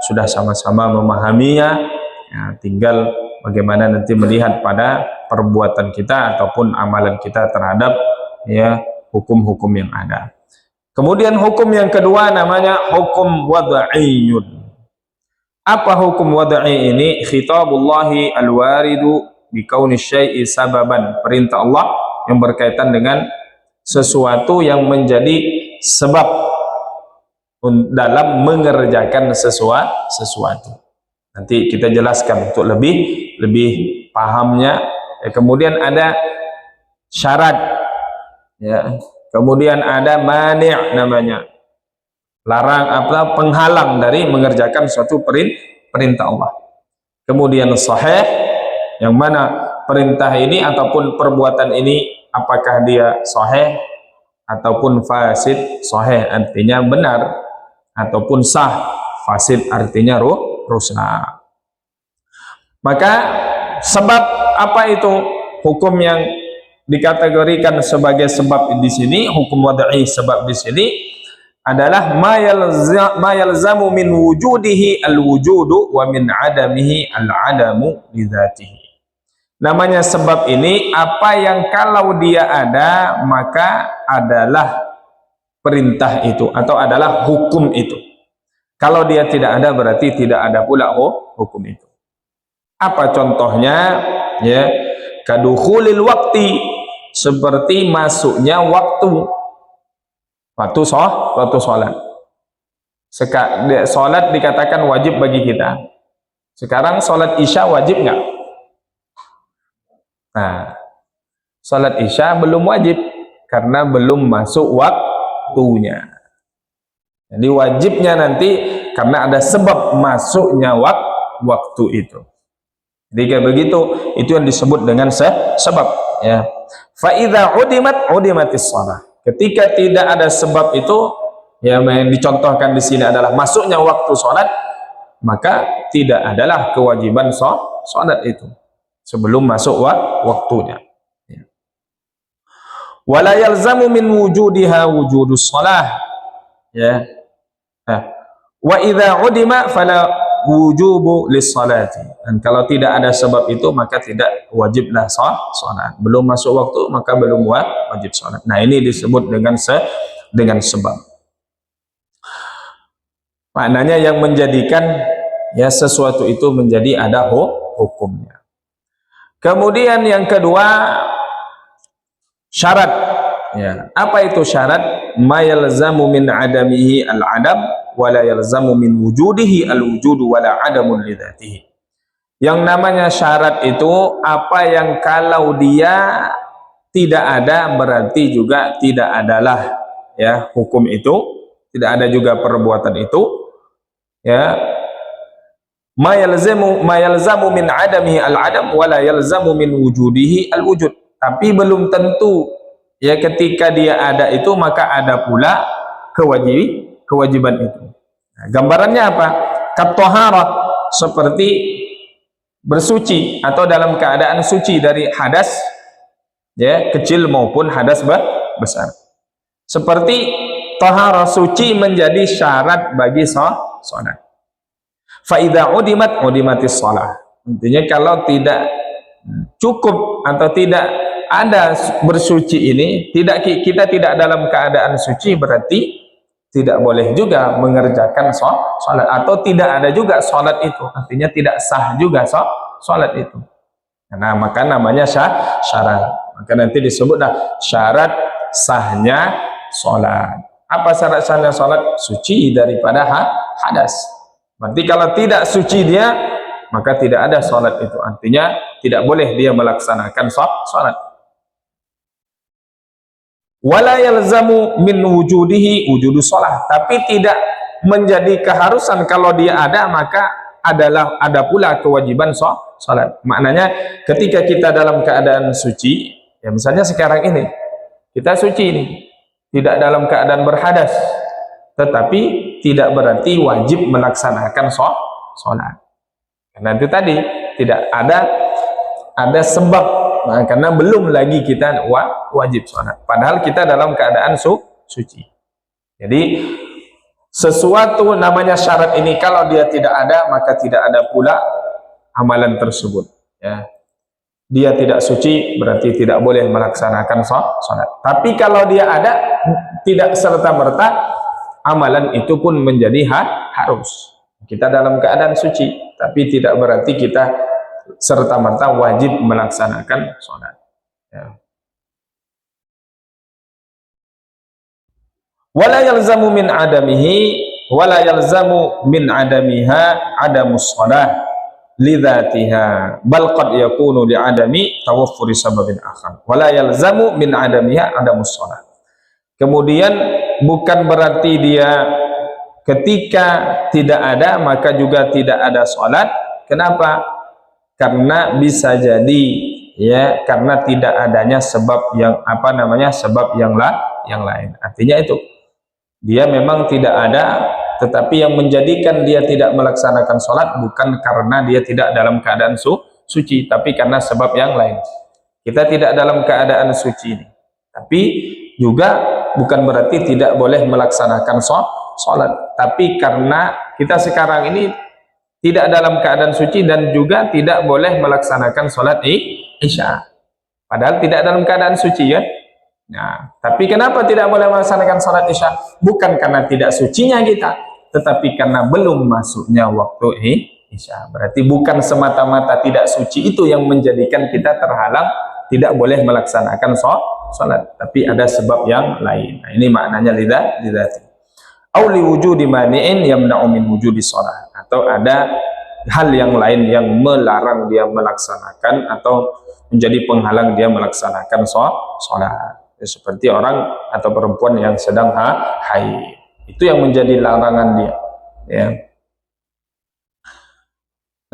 sudah sama-sama memahaminya. Ya, tinggal bagaimana nanti melihat pada perbuatan kita ataupun amalan kita terhadap ya hukum-hukum yang ada. Kemudian hukum yang kedua namanya hukum wad'iyun. Apa hukum wad'i ini? Khitabullahi al-waridu bikauni syai'i sababan. Perintah Allah yang berkaitan dengan sesuatu yang menjadi sebab dalam mengerjakan sesuatu. Nanti kita jelaskan untuk lebih pahamnya. Kemudian ada syarat, ya. Kemudian ada mani' namanya, larang apa, penghalang dari mengerjakan suatu perintah Allah. Kemudian sahih, yang mana perintah ini ataupun perbuatan ini apakah dia sahih ataupun fasid. Sahih artinya benar, ataupun sah. Fasid artinya rusak. Maka sebab apa itu hukum yang dikategorikan sebagai sebab di sini, hukum wad'i sebab di sini adalah ma yalzamu min wujudihi al-wujudu wa min adamihi al-adamu lidzatihi. Namanya sebab ini apa yang kalau dia ada maka adalah perintah itu atau adalah hukum itu. Kalau dia tidak ada berarti tidak ada pula hukum itu. Apa contohnya? Ya, kadukhulil waktu, seperti masuknya waktu sholat. Sholat dikatakan wajib bagi kita. Sekarang sholat isya wajib nggak? Nah, sholat isya belum wajib karena belum masuk waktunya. Jadi wajibnya nanti karena ada sebab masuknya waktu itu. Jadi kayak begitu, itu yang disebut dengan sebab. Ya. Fa idza udimatis shalah. Ketika tidak ada sebab itu, yang dicontohkan di sini adalah masuknya waktu sholat, maka tidak adalah kewajiban sholat itu sebelum masuk waktunya. Ya. Wala yalzamu min wujudiha wujudus shalah. Ya. Wa idza udima fala wujubu lis-salati. Dan kalau tidak ada sebab itu maka tidak wajiblah salat. Belum masuk waktu maka belum wajib salat. Nah, ini disebut dengan sebab. Maknanya yang menjadikan ya sesuatu itu menjadi ada hukumnya. Kemudian yang kedua, syarat. Ya, apa itu syarat? Ma yalzamu min adamihi al-adam wala yalzamu min wujudihi al-wujudu wala adamun lidzatihi. Yang namanya syarat itu apa yang kalau dia tidak ada berarti juga tidak adalah ya hukum itu, tidak ada juga perbuatan itu. Ya, ma yalzamu min adamihi al-adam wala yalzamu min wujudihi al-wujud. Tapi belum tentu ya ketika dia ada itu maka ada pula kewajiban itu. Nah, gambarannya apa? At-taharah, seperti bersuci atau dalam keadaan suci dari hadas ya kecil maupun hadas besar. Seperti taharah, suci menjadi syarat bagi salat. Fa idza udimatis shalah. Intinya kalau tidak cukup atau tidak ada bersuci ini, kita tidak dalam keadaan suci, berarti tidak boleh juga mengerjakan sholat atau tidak ada juga sholat itu, artinya tidak sah juga sholat itu. Nah, maka namanya syarat. Maka nanti disebutlah syarat sahnya sholat. Apa syarat sahnya sholat? Suci daripada hadas. Berarti kalau tidak suci dia, maka tidak ada sholat itu, artinya tidak boleh dia melaksanakan sholat. Wala yalzamu min wujudihi wujudus shalah, tapi tidak menjadi keharusan kalau dia ada maka ada pula kewajiban salat. Maknanya ketika kita dalam keadaan suci, ya misalnya sekarang ini kita suci ini, tidak dalam keadaan berhadas, tetapi tidak berarti wajib melaksanakan salat. Karena itu tadi tidak ada sebab. Nah, karena belum lagi kita wajib sholat, padahal kita dalam keadaan suci. Jadi sesuatu namanya syarat ini kalau dia tidak ada maka tidak ada pula amalan tersebut. Ya. Dia tidak suci berarti tidak boleh melaksanakan sholat. Tapi kalau dia ada, tidak serta-merta amalan itu pun menjadi harus. Kita dalam keadaan suci, tapi tidak berarti kita serta-merta wajib melaksanakan sholat. Ya. Wala yalzamu min adamihi wala yalzamu min adamiha adamus shalah lidzatiha bal qad yakunu li adami tawaffuri sababin akhar. Wala yalzamu min adamiha adamus shalah. Kemudian bukan berarti dia ketika tidak ada maka juga tidak ada sholat. Kenapa? Karena bisa jadi ya karena tidak adanya sebab yang sebab yang lain. Artinya itu dia memang tidak ada, tetapi yang menjadikan dia tidak melaksanakan sholat bukan karena dia tidak dalam keadaan suci, tapi karena sebab yang lain. Kita tidak dalam keadaan suci ini, tapi juga bukan berarti tidak boleh melaksanakan sholat, tapi karena kita sekarang ini tidak dalam keadaan suci dan juga tidak boleh melaksanakan sholat isya, padahal tidak dalam keadaan suci ya. Nah, tapi kenapa tidak boleh melaksanakan sholat isya? Bukan karena tidak sucinya kita, tetapi karena belum masuknya waktu isya. Berarti bukan semata-mata tidak suci itu yang menjadikan kita terhalang tidak boleh melaksanakan sholat, tapi ada sebab yang lain. Nah, ini maknanya lidzati. Au li wujudi mani'in yamna'u min wujudi sholat, atau ada hal yang lain yang melarang dia melaksanakan atau menjadi penghalang dia melaksanakan sholat. Seperti orang atau perempuan yang sedang haid, itu yang menjadi larangan dia, ya.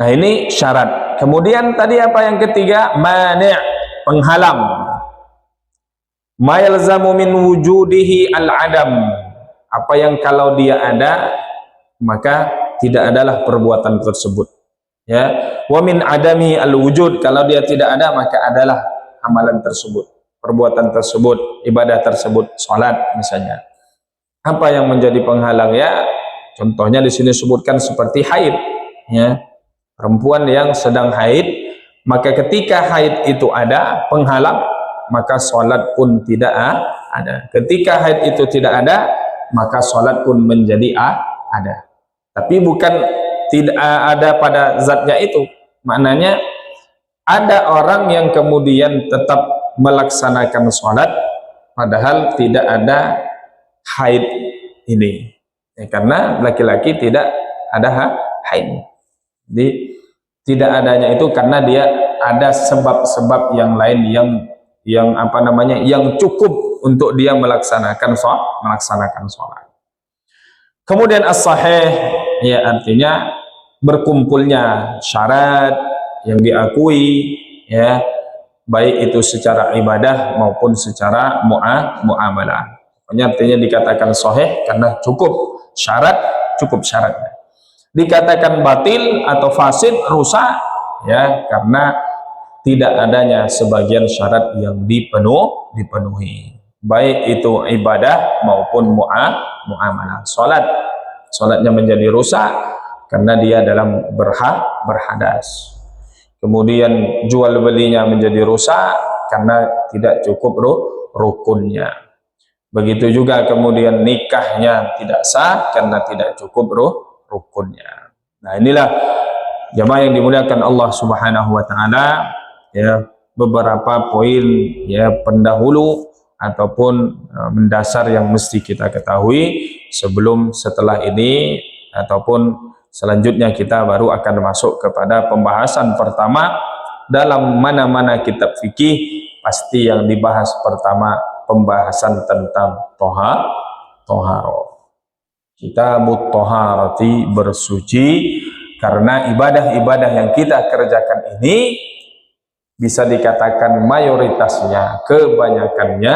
Nah, ini syarat. Kemudian tadi apa yang ketiga? Mani', penghalang. Ma yalzamu min wujudihi al-adam, apa yang kalau dia ada maka tidak adalah perbuatan tersebut, ya. Wa min adami al-wujud, kalau dia tidak ada maka adalah amalan tersebut, perbuatan tersebut, ibadah tersebut, salat misalnya. Apa yang menjadi penghalang, ya? Contohnya di sini sebutkan seperti haid, ya. Perempuan yang sedang haid, maka ketika haid itu ada penghalang, maka salat pun tidak ada. Ketika haid itu tidak ada, maka salat pun menjadi ada. Tapi bukan tidak ada pada zatnya itu. Maknanya ada orang yang kemudian tetap melaksanakan sholat padahal tidak ada haid ini, ya, karena laki-laki tidak ada haid. Jadi tidak adanya itu karena dia ada sebab-sebab yang lain yang apa namanya, yang cukup untuk dia melaksanakan sholat. Kemudian as-sahih, ya, artinya berkumpulnya syarat yang diakui, ya, baik itu secara ibadah maupun secara muamalah. Pokoknya artinya dikatakan sahih karena cukup syaratnya. Dikatakan batil atau fasid, rusak, ya, karena tidak adanya sebagian syarat yang dipenuhi, baik itu ibadah maupun muamalah. Salatnya menjadi rusak karena dia dalam berhadas. Kemudian jual belinya menjadi rusak karena tidak cukup rukunnya. Begitu juga kemudian nikahnya tidak sah karena tidak cukup rukunnya. Nah, inilah jamaah yang dimuliakan Allah Subhanahu wa taala, ya, beberapa poin, ya, pendahulu ataupun mendasar yang mesti kita ketahui sebelum setelah ini ataupun selanjutnya kita baru akan masuk kepada pembahasan pertama. Dalam mana-mana kitab fikih pasti yang dibahas pertama pembahasan tentang toharo. Kitabut toharati, bersuci, karena ibadah-ibadah yang kita kerjakan ini bisa dikatakan mayoritasnya, kebanyakannya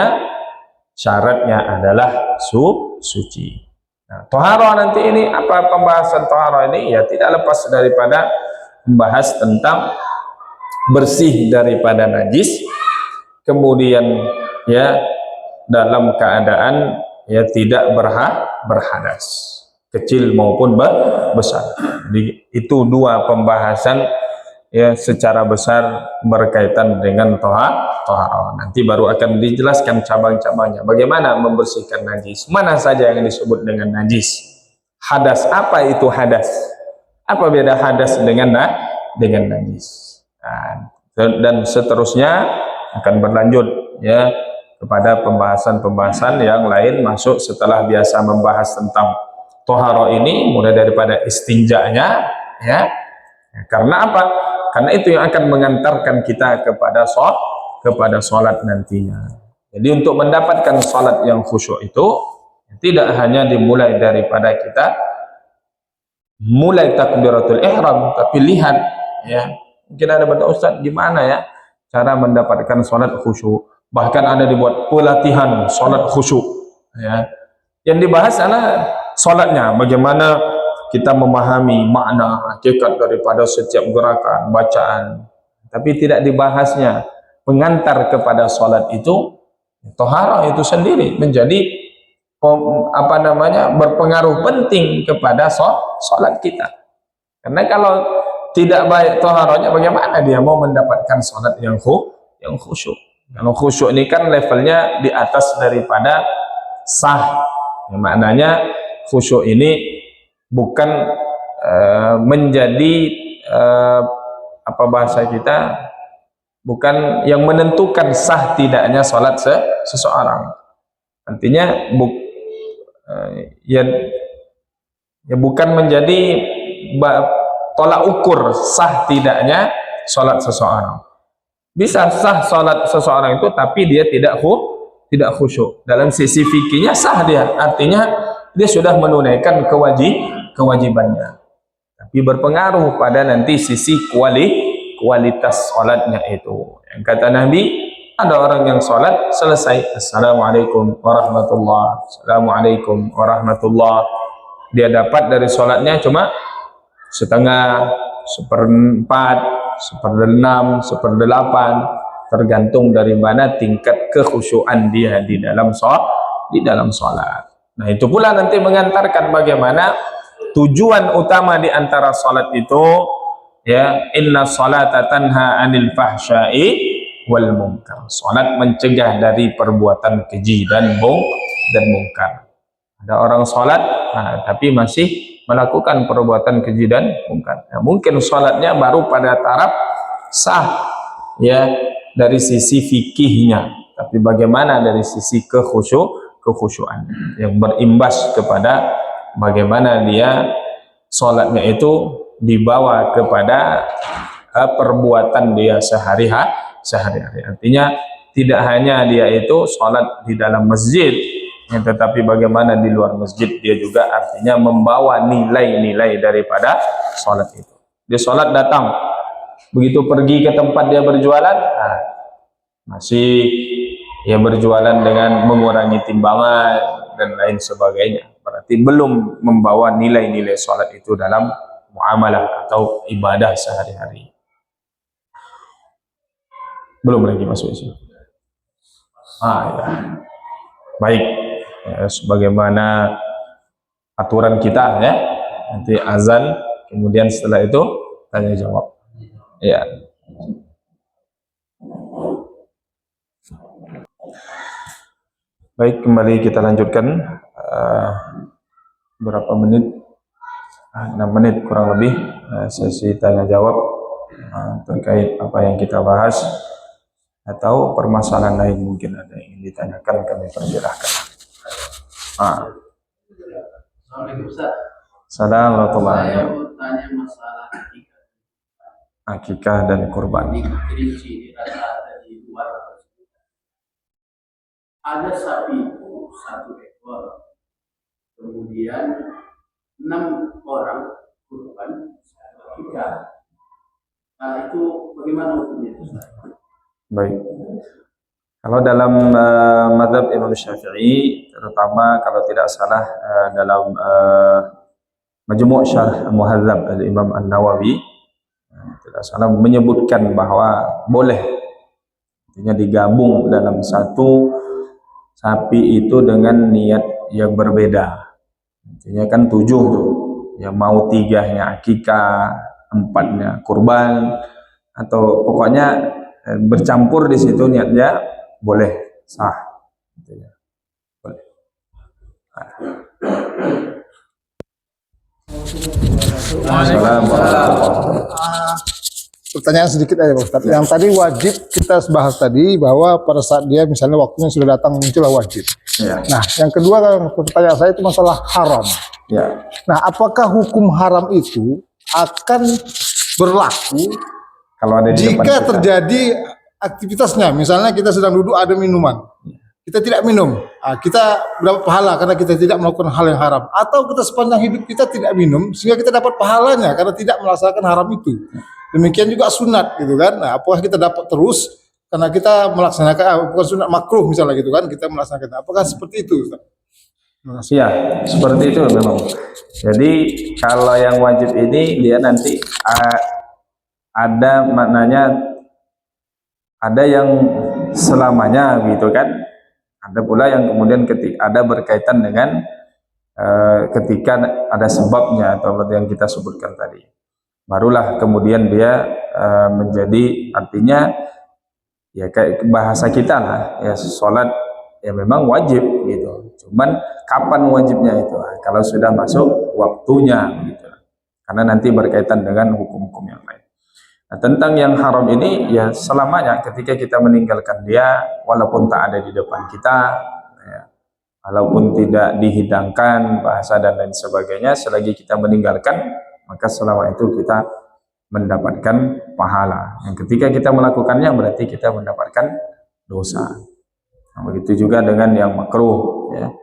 syaratnya adalah suci. Nah, toharo nanti ini, apa pembahasan toharo ini? Ya, tidak lepas daripada membahas tentang bersih daripada najis, kemudian, ya, dalam keadaan, ya, tidak berhadas, kecil maupun besar. Jadi itu dua pembahasan, ya, secara besar berkaitan dengan toharo. Nanti baru akan dijelaskan cabang-cabangnya. Bagaimana membersihkan najis? Mana saja yang disebut dengan najis? Hadas, apa itu hadas? Apa beda hadas dengan najis? Nah, dan seterusnya akan berlanjut, ya, kepada pembahasan-pembahasan yang lain masuk setelah biasa membahas tentang toharo ini, mulai daripada istinjanya, ya. Karena apa? Karena itu yang akan mengantarkan kita kepada sholat nantinya. Jadi untuk mendapatkan sholat yang khusyuk itu tidak hanya dimulai daripada kita mulai takbiratul ihram, tapi lihat, ya, mungkin ada bertanya, Ustaz, gimana ya cara mendapatkan sholat khusyuk? Bahkan ada dibuat pelatihan sholat khusyuk, ya. Yang dibahas adalah sholatnya, bagaimana kita memahami makna hakikat daripada setiap gerakan, bacaan, tapi tidak dibahasnya mengantar kepada sholat itu. Tohara itu sendiri menjadi apa namanya, berpengaruh penting kepada sholat kita. Karena kalau tidak baik toharanya, bagaimana dia mau mendapatkan sholat yang khusyuk? Kalau khusyuk ini kan levelnya di atas daripada sah. Ya, maknanya khusyuk ini bukan menjadi apa bahasa kita, bukan yang menentukan sah tidaknya sholat seseorang. Artinya ya bukan menjadi tolak ukur sah tidaknya sholat seseorang. Bisa sah sholat seseorang itu tapi dia tidak khusyuk. Dalam sisi fikihnya sah dia, artinya dia sudah menunaikan kewajibannya, tapi berpengaruh pada nanti sisi kualitas sholatnya itu. Yang kata Nabi, ada orang yang sholat selesai assalamualaikum warahmatullah, assalamualaikum warahmatullah, dia dapat dari sholatnya cuma setengah, seperempat, seperenam, seperdelapan, tergantung dari mana tingkat kekhusyuan dia di dalam sholat. Nah, itu pula nanti mengantarkan bagaimana tujuan utama di antara sholat itu, ya, inna sholata tanha anil fahsyai wal munkar. Sholat mencegah dari perbuatan keji dan mungkar. Ada orang sholat tapi masih melakukan perbuatan keji dan mungkar. Nah, mungkin sholatnya baru pada taraf sah, ya, dari sisi fikihnya, tapi bagaimana dari sisi kekhusyuan yang berimbas kepada bagaimana dia sholatnya itu dibawa kepada perbuatan dia sehari-hari. Artinya tidak hanya dia itu sholat di dalam masjid, tetapi bagaimana di luar masjid dia juga artinya membawa nilai-nilai daripada sholat itu. Dia sholat datang, begitu pergi ke tempat dia berjualan, masih ya berjualan dengan mengurangi timbangan dan lain sebagainya, berarti belum membawa nilai-nilai sholat itu dalam muamalah atau ibadah sehari-hari. Belum lagi masuk isi. Ya. Baik, ya, sebagaimana aturan kita, ya, nanti azan, kemudian setelah itu tanya jawab, ya. Baik, kembali kita lanjutkan. Berapa menit? 6 menit kurang lebih sesi tanya jawab terkait apa yang kita bahas, atau permasalahan lain mungkin ada yang ingin ditanyakan, kami persilahkan. Assalamualaikum warahmatullahi wabarakatuh. Saya mau tanya masalah akikah dan kurban. Ada sapi itu 1 ekor, kemudian 6 orang kurban akikah. Nah, itu bagaimana hukumnya itu? Baik, kalau dalam mazhab Imam Syafi'i, terutama kalau tidak salah dalam Majmu' Syarh Muhadzab Al-Imam An-Nawawi, tidak salah menyebutkan bahwa boleh, artinya digabung dalam satu sapi itu dengan niat yang berbeda. Artinya kan 7 tuh, ya, mau 3-nya akikah, 4-nya kurban, atau pokoknya bercampur di situ niatnya boleh, sah. Boleh. Pertanyaan sedikit aja Pak Ustaz. Yang tadi wajib kita bahas tadi, bahwa pada saat dia misalnya waktunya sudah datang muncullah wajib. Ya. Nah, yang kedua pertanyaan saya itu masalah haram. Ya. Nah, apakah hukum haram itu akan berlaku kalau ada di jika terjadi aktivitasnya? Misalnya kita sedang duduk, ada minuman, kita tidak minum, kita dapat pahala karena kita tidak melakukan hal yang haram. Atau kita sepanjang hidup kita tidak minum sehingga kita dapat pahalanya karena tidak melaksanakan haram itu. Demikian juga sunat, gitu kan. Nah, apakah kita dapat terus karena kita melaksanakan bukan sunat makruh misalnya, gitu kan, kita melaksanakan. Apakah seperti itu, Ustaz? Ya, seperti itu memang. Jadi kalau yang wajib ini dia nanti ada maknanya, ada yang selamanya, gitu kan. Ada pula yang kemudian ketika ada berkaitan dengan ketika ada sebabnya atau yang kita sebutkan tadi, barulah kemudian dia menjadi, artinya Ya kayak bahasa kita lah, ya sholat ya memang wajib gitu. Cuman kapan wajibnya itu? Kalau sudah masuk waktunya gitu. Karena nanti berkaitan dengan hukum-hukum yang lain. Nah, tentang yang haram ini ya selamanya ketika kita meninggalkan dia, walaupun tak ada di depan kita, ya, walaupun tidak dihidangkan bahasa dan lain sebagainya, selagi kita meninggalkan, maka selama itu kita mendapatkan pahala. Yang ketika kita melakukannya berarti kita mendapatkan dosa. Nah, begitu juga dengan yang makruh. Ya.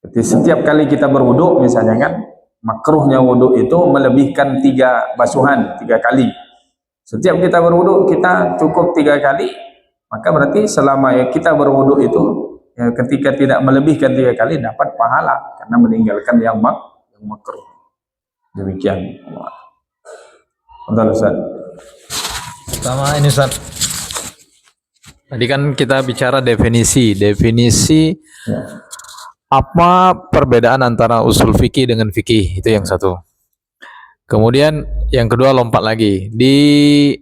Jadi setiap kali kita berwudu, misalnya kan, makruhnya wudu itu melebihkan 3 basuhan, 3 kali. Setiap kita berwudu kita cukup 3 kali, maka berarti selama kita berwudu itu ya, ketika tidak melebihkan 3 kali dapat pahala karena meninggalkan yang makruh. Demikian. Betul Ustaz. Sama ini Ustaz. Tadi kan kita bicara definisi Ya. apa perbedaan antara usul fikih dengan fikih, itu yang satu. Kemudian yang kedua lompat lagi di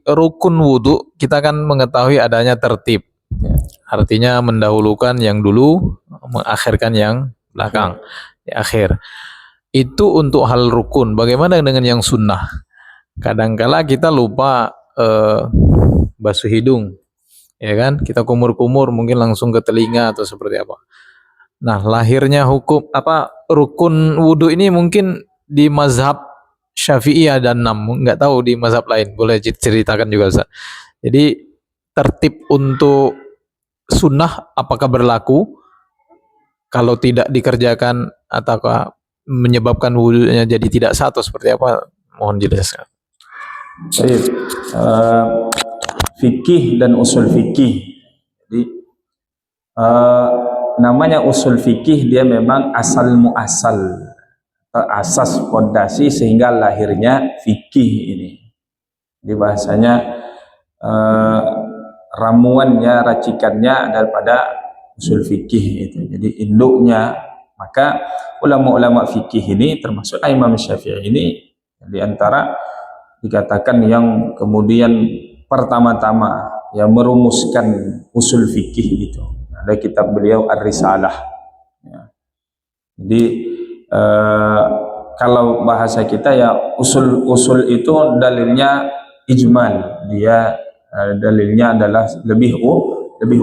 rukun wudhu kita kan mengetahui adanya tertib, artinya mendahulukan yang dulu, mengakhirkan yang belakang di akhir. Itu untuk hal rukun. Bagaimana dengan yang sunnah? Kadangkala kita lupa basuh hidung, ya kan? Kita kumur-kumur mungkin langsung ke telinga atau seperti apa. Nah, lahirnya hukum rukun wudhu ini mungkin di mazhab Syafi'i ada 6, nggak tahu di mazhab lain. Boleh ceritakan juga Ustaz. Jadi tertib untuk sunnah apakah berlaku kalau tidak dikerjakan ataukah menyebabkan wudhunya jadi tidak sah atau seperti apa? Mohon jelaskan. Baik. Fikih dan usul fikih. Jadi namanya usul fikih dia memang asal muasal, asas fondasi sehingga lahirnya fikih ini. Di bahasanya ramuannya, racikannya adalah pada usul fikih itu. Jadi induknya, maka ulama-ulama fikih ini termasuk Imam Syafi'i ini di antara dikatakan yang kemudian pertama-tama yang merumuskan usul fikih itu. Ada kitab beliau Ar-Risalah. Ya. Jadi kalau bahasa kita ya usul itu dalilnya ijmal, dia dalilnya adalah lebih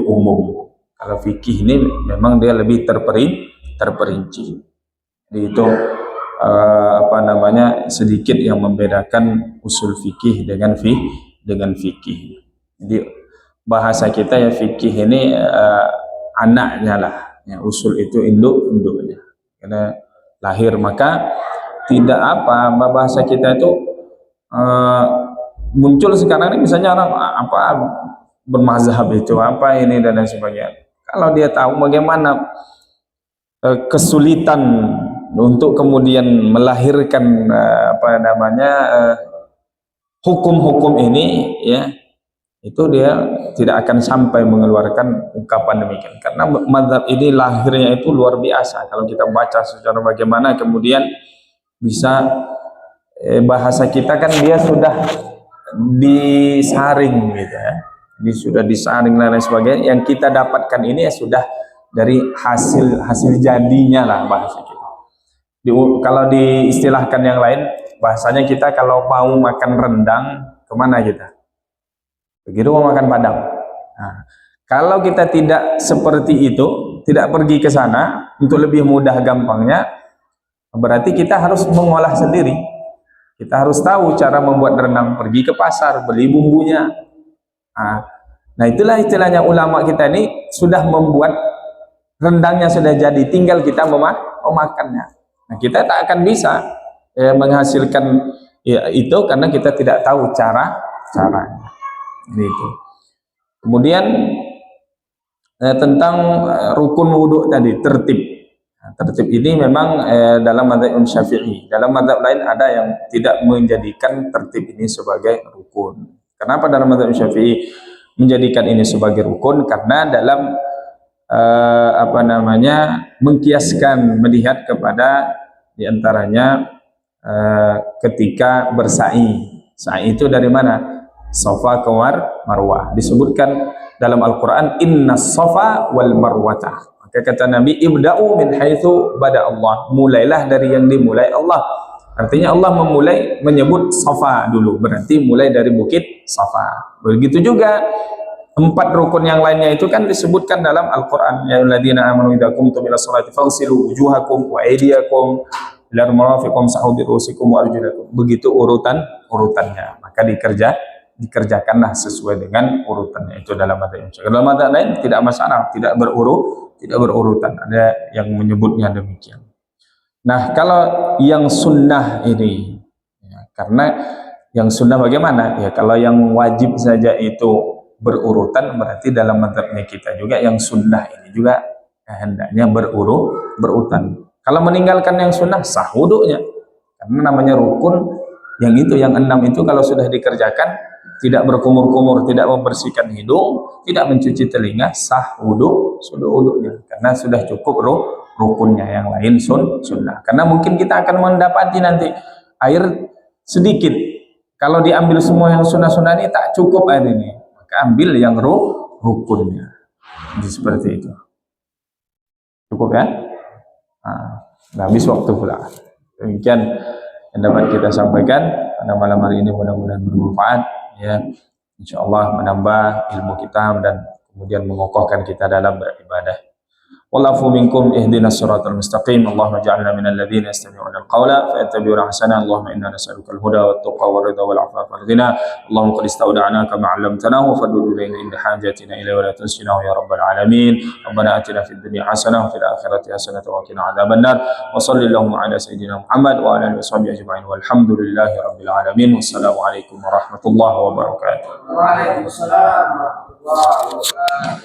umum. Kalau fikih ini memang dia lebih terperinci. Jadi itu sedikit yang membedakan usul fikih dengan fikih. Jadi bahasa kita ya fikih ini anaknya lah, ya, usul itu induknya. Karena lahir, maka tidak bahasa kita itu muncul sekarang ini misalnya orang bermazhab itu apa ini dan lain sebagainya. Kalau dia tahu bagaimana kesulitan untuk kemudian melahirkan hukum-hukum ini, ya, itu dia tidak akan sampai mengeluarkan ungkapan demikian karena mazhab ini lahirnya itu luar biasa. Kalau kita baca secara bagaimana kemudian bisa bahasa kita kan dia sudah disaring gitu ya, sudah disaring dan lain sebagainya. Yang kita dapatkan ini ya sudah dari hasil jadinya lah bahasa kita. Kalau diistilahkan yang lain bahasanya kita kalau mau makan rendang kemana kita? Begitu mau makan padang. Nah, kalau kita tidak seperti itu, tidak pergi ke sana untuk lebih mudah gampangnya, berarti kita harus mengolah sendiri. Kita harus tahu cara membuat rendang, pergi ke pasar, beli bumbunya. Nah itulah istilahnya ulama kita ini sudah membuat rendangnya sudah jadi, tinggal kita memakannya. Nah kita tak akan bisa menghasilkan itu karena kita tidak tahu caranya. Itu. Kemudian tentang rukun wudhu tadi, tertib. Nah, tertib ini memang dalam mazhab Syafi'i. Dalam mazhab lain ada yang tidak menjadikan tertib ini sebagai rukun. Kenapa dalam mazhab Syafi'i menjadikan ini sebagai rukun? Karena dalam mengkiaskan, melihat kepada diantaranya ketika bersa'i. Sa'i itu dari mana? Safa ke Marwah. Disebutkan dalam Al-Quran, Inna safa wal marwata. Maka kata Nabi, ibda'u min haitsu bada Allah. Mulailah dari yang dimulai Allah. Artinya Allah memulai menyebut Safa dulu, berarti mulai dari bukit Safa. Begitu juga 4 rukun yang lainnya itu kan disebutkan dalam Al-Quran. Ya alladzina amanu idza qumtum ila sholati faghsilu wujuhakum wa aydiyakum ila marafiq wamsahu bi ru'usikum wa arjulakum. Begitu urutannya. Maka dikerjakanlah sesuai dengan urutannya. Itu dalam madzhab Syafi'i. Dalam madzhab lain tidak masalah, tidak berurutan. Ada yang menyebutnya demikian. Nah, kalau yang sunnah ini, ya, karena yang sunnah bagaimana? Ya, kalau yang wajib saja itu berurutan, berarti dalam madzhabnya kita juga yang sunnah ini juga hendaknya berurutan. Kalau meninggalkan yang sunnah, sah wudunya. Karena namanya rukun, yang 6 itu kalau sudah dikerjakan, tidak berkumur-kumur, tidak membersihkan hidung, tidak mencuci telinga, sah wudunya. Karena sudah cukup rukunnya, yang lain sunnah. Karena mungkin kita akan mendapati nanti air sedikit. Kalau diambil semua yang sunnah-sunnah ini tak cukup air ini, maka ambil yang rukunnya. Jadi seperti itu. Cukup ya? Nah, habis waktu pula. Demikian yang dapat kita sampaikan pada malam hari ini, mudah-mudahan bermanfaat ya. Insyaallah menambah ilmu kita dan kemudian mengokohkan kita dalam beribadah. Wallahu minkum ihdinas siratal mustaqim. Allahumma ja'alna minal ladzina yastami'una al-qawla fayattabi'una ahsana. Allahumma inna nas'aluka al-huda wat tuqa war ridha wal 'afafa wal ghina. Allahumma qad istawda'naka ma 'allamtana wa faddu ilayna inda hajatina ilayhi wa la tunsina ya rabbal alamin. Rabbana atina fid dunya hasanah wa fil akhirati hasanah wa qina adzabannar. Wa sallallahu ala sayyidina Muhammad wa ala alihi washabihi ajma'in. Walhamdulillahi rabbil alamin. Wassalamu alaikum warahmatullahi wabarakatuh. Waalaikumsalam warahmatullahi wabarakatuh.